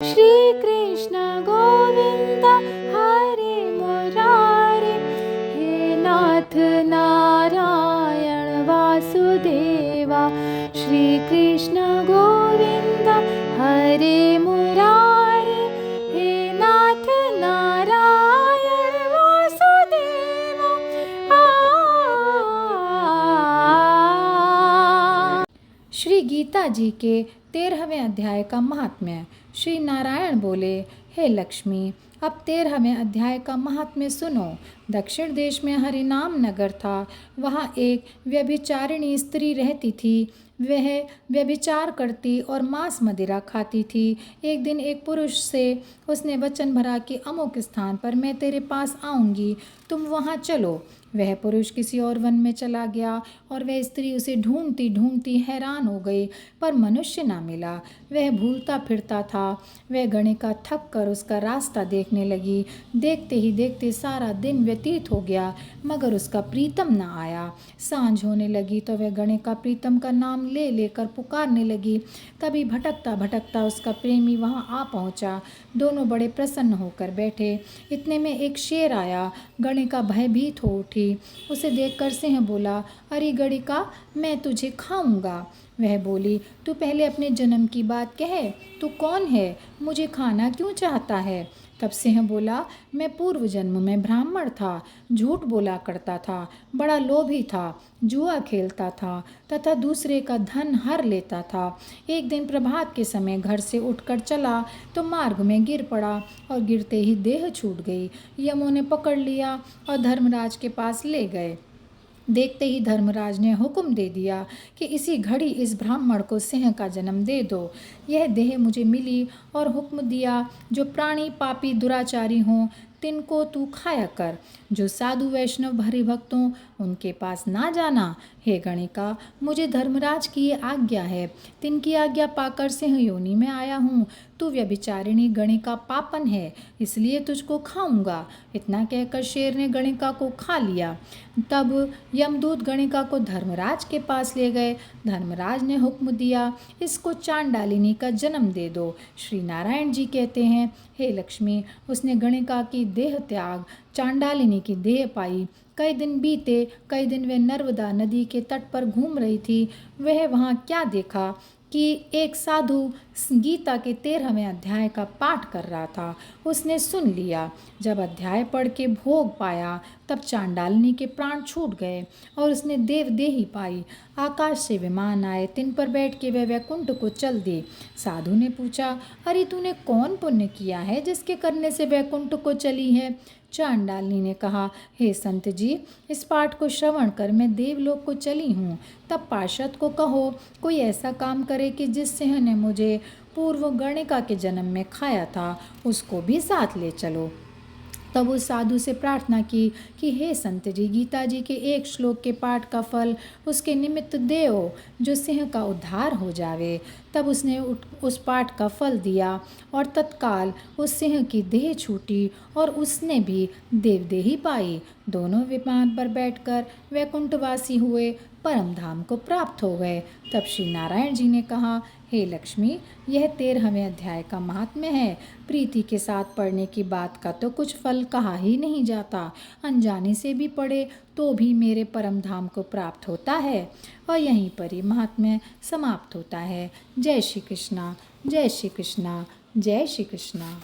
श्री कृष्ण गोविंद हरे मुरारे, हे नाथ नारायण वासुदेवा। श्री कृष्ण गोविंद हरे मुरारे, हे नाथ नारायण वासुदेवा। श्री गीता जी के 13वें अध्याय का महात्म्य। श्री नारायण बोले, हे लक्ष्मी, अब 13वें अध्याय का महात्म्य सुनो। दक्षिण देश में हरिनाम नगर था। वहाँ एक व्यभिचारिणी स्त्री रहती थी। वह व्यभिचार करती और मांस मदिरा खाती थी। एक दिन एक पुरुष से उसने वचन भरा कि अमुक स्थान पर मैं तेरे पास आऊँगी, तुम वहाँ चलो। वह पुरुष किसी और वन में चला गया और वह स्त्री उसे ढूंढती ढूंढती हैरान हो गई, पर मनुष्य ना मिला। वह भूलता फिरता था। वह गणिका थक कर उसका रास्ता देखने लगी। देखते ही देखते सारा दिन व्यतीत हो गया, मगर उसका प्रीतम न आया। सांझ होने लगी तो वह गणिका प्रीतम का नाम ले लेकर पुकारने लगी। तभी भटकता भटकता उसका प्रेमी वहाँ आ पहुँचा। दोनों बड़े प्रसन्न होकर बैठे। इतने में एक शेर आया। गणिका भयभीत हो उठी। उसे देखकर सिंह बोला, अरे गणिका, मैं तुझे खाऊंगा। वह बोली, तू पहले अपने जन्म की बात कह, तू कौन है, मुझे खाना क्यों चाहता है। तब सिंह बोला, मैं पूर्व जन्म में ब्राह्मण था, झूठ बोला करता था, बड़ा लोभी था, जुआ खेलता था तथा दूसरे का धन हर लेता था। एक दिन प्रभात के समय घर से उठकर चला तो मार्ग में गिर पड़ा और गिरते ही देह छूट गई। यमों ने पकड़ लिया और धर्मराज के पास ले गए। देखते ही धर्मराज ने हुक्म दे दिया कि इसी घड़ी इस ब्राह्मण को सिंह का जन्म दे दो। यह देह मुझे मिली और हुक्म दिया, जो प्राणी पापी दुराचारी हों तिनको तू खाया कर, जो साधु वैष्णव हरिभक्त हों उनके पास ना जाना। हे गणिका, मुझे धर्मराज की ये आज्ञा है, तिनकी आज्ञा पाकर सिंह योनि में आया हूँ। तू व्यभिचारिणी गणिका पापन है, इसलिए तुझको खाऊंगा। इतना कहकर शेर ने गणिका को खा लिया। तब यमदूत गणिका को धर्मराज के पास ले गए। धर्मराज ने हुक्म दिया, इसको चांडालिनी का जन्म दे दो। श्री नारायण जी कहते हैं, हे लक्ष्मी, उसने गणिका की देह त्याग चांडालिनी की देह पाई। कई दिन बीते। कई दिन वह नर्मदा नदी के तट पर घूम रही थी। वह वहाँ क्या देखा कि एक साधु गीता के 13वें अध्याय का पाठ कर रहा था। उसने सुन लिया। जब अध्याय पढ़ के भोग पाया तब चांडालिनी के प्राण छूट गए और उसने देवदेही पाई। आकाश से विमान आए, तिन पर बैठ के वह वैकुंठ को चल दी। साधु ने पूछा, अरे तूने कौन पुण्य किया है जिसके करने से वैकुंठ को चली है। चांडालिनी ने कहा, हे संत जी, इस पाठ को श्रवण कर मैं देवलोक को चली हूँ। तब पार्षद को कहो कोई ऐसा काम करे कि जिस सिंह ने मुझे पूर्व गणिका के जन्म में खाया था उसको भी साथ ले चलो। तब उस साधु से प्रार्थना की कि हे संत जी, गीता जी के एक श्लोक के पाठ का फल उसके निमित्त देओ जो सिंह का उद्धार हो जावे। तब उसने उस पाठ का फल दिया और तत्काल उस सिंह की देह छूटी और उसने भी देवदेही पाई। दोनों विमान पर बैठकर वैकुंठवासी हुए, परम धाम को प्राप्त हो गए। तब श्री नारायण जी ने कहा, हे लक्ष्मी, यह 13वें अध्याय का महात्म्य है। प्रीति के साथ पढ़ने की बात का तो कुछ फल कहा ही नहीं जाता। अनजाने से भी पढ़े तो भी मेरे परम धाम को प्राप्त होता है। और यहीं पर ही महात्म्य समाप्त होता है। जय श्री कृष्णा, जय श्री कृष्णा, जय श्री कृष्णा।